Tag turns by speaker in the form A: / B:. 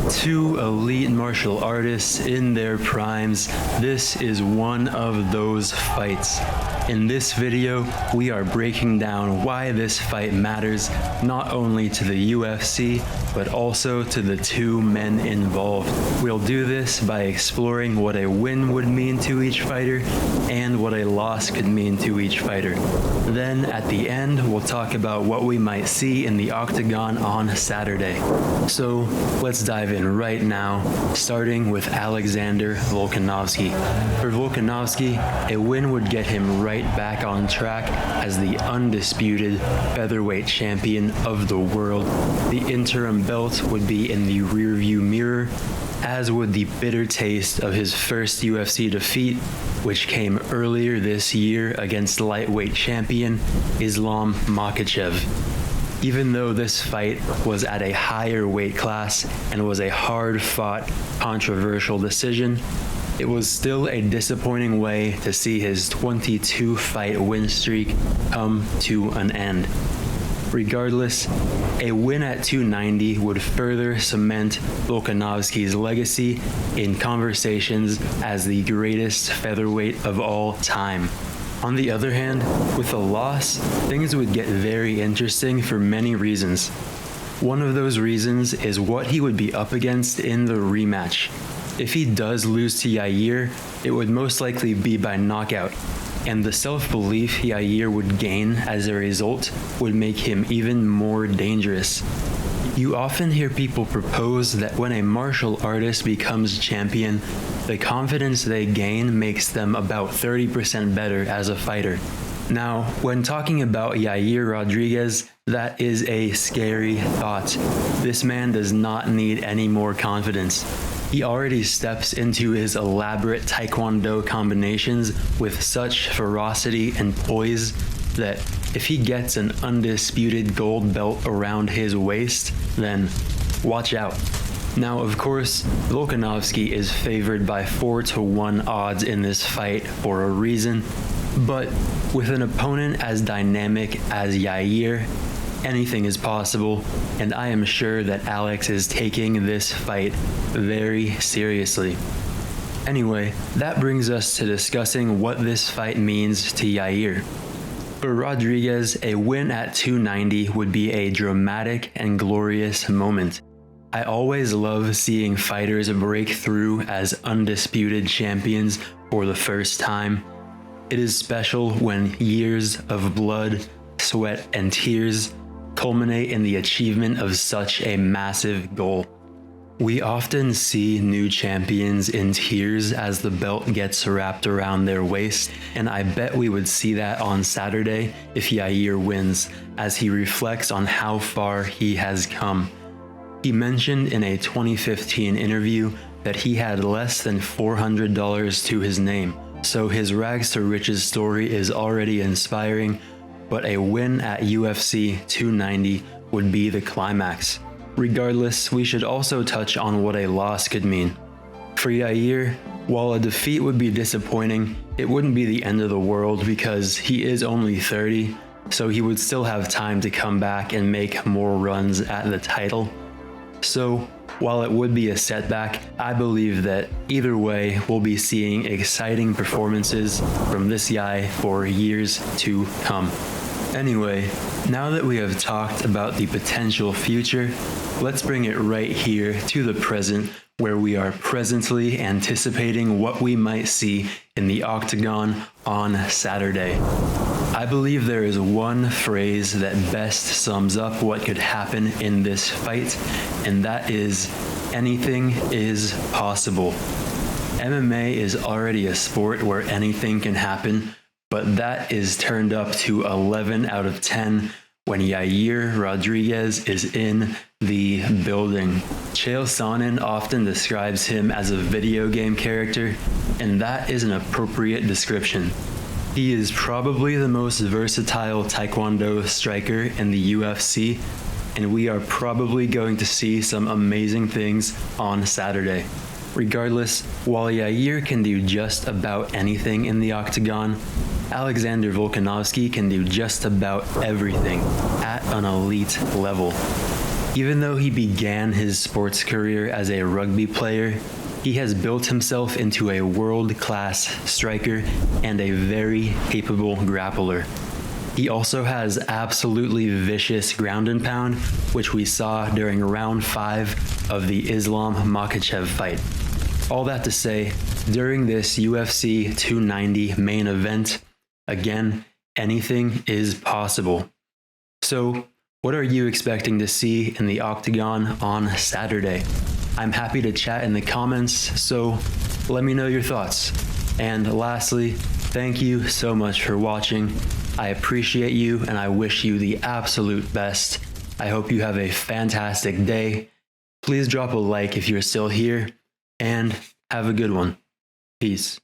A: Two elite martial artists in their primes, this is one of those fights. In this video, we are breaking down why this fight matters not only to the UFC, but also to the two men involved. We'll do this by exploring what a win would mean to each fighter and what a loss could mean to each fighter. Then at the end, we'll talk about what we might see in the octagon on Saturday. So let's dive in right now, starting with Alexander Volkanovski. For Volkanovski, a win would get him right back on track as the undisputed featherweight champion of the world. The interim belt would be in the rearview mirror, as would the bitter taste of his first UFC defeat, which came earlier this year against lightweight champion Islam Makhachev. Even though this fight was at a higher weight class and was a hard-fought, controversial decision, it was still a disappointing way to see his 22-fight win streak come to an end. Regardless, a win at 290 would further cement Volkanovski's legacy in conversations as the greatest featherweight of all time. On the other hand, with a loss, things would get very interesting for many reasons. One of those reasons is what he would be up against in the rematch. If he does lose to Yair, it would most likely be by knockout, and the self-belief Yair would gain as a result would make him even more dangerous. You often hear people propose that when a martial artist becomes champion, the confidence they gain makes them about 30% better as a fighter. Now, when talking about Yair Rodriguez, that is a scary thought. This man does not need any more confidence. He already steps into his elaborate taekwondo combinations with such ferocity and poise that if he gets an undisputed gold belt around his waist, then watch out. Now, of course, Volkanovski is favored by 4-1 odds in this fight for a reason, but with an opponent as dynamic as Yair, anything is possible, and I am sure that Alex is taking this fight very seriously. Anyway, that brings us to discussing what this fight means to Yair. For Rodriguez, a win at 290 would be a dramatic and glorious moment. I always love seeing fighters break through as undisputed champions for the first time. It is special when years of blood, sweat, and tears culminate in the achievement of such a massive goal. We often see new champions in tears as the belt gets wrapped around their waist, and I bet we would see that on Saturday if Yair wins, as he reflects on how far he has come. He mentioned in a 2015 interview that he had less than $400 to his name, so his rags to riches story is already inspiring, but a win at UFC 290 would be the climax. Regardless, we should also touch on what a loss could mean. For Yair, while a defeat would be disappointing, it wouldn't be the end of the world because he is only 30, so he would still have time to come back and make more runs at the title. So, while it would be a setback, I believe that either way, we'll be seeing exciting performances from this guy for years to come. Anyway, now that we have talked about the potential future, let's bring it right here to the present, where we are presently anticipating what we might see in the octagon on Saturday. I believe there is one phrase that best sums up what could happen in this fight, and that is, anything is possible. MMA is already a sport where anything can happen, but that is turned up to 11 out of 10 when Yair Rodriguez is in the building. Chael Sonnen often describes him as a video game character, and that is an appropriate description. He is probably the most versatile Taekwondo striker in the UFC, and we are probably going to see some amazing things on Saturday. Regardless, while Yair can do just about anything in the octagon, Alexander Volkanovski can do just about everything at an elite level. Even though he began his sports career as a rugby player, he has built himself into a world-class striker and a very capable grappler. He also has absolutely vicious ground and pound, which we saw during round 5 of the Islam Makhachev fight. All that to say, during this UFC 290 main event, again, anything is possible. So, what are you expecting to see in the octagon on Saturday? I'm happy to chat in the comments, so let me know your thoughts. And lastly, thank you so much for watching. I appreciate you and I wish you the absolute best. I hope you have a fantastic day. Please drop a like if you're still here, and have a good one. Peace.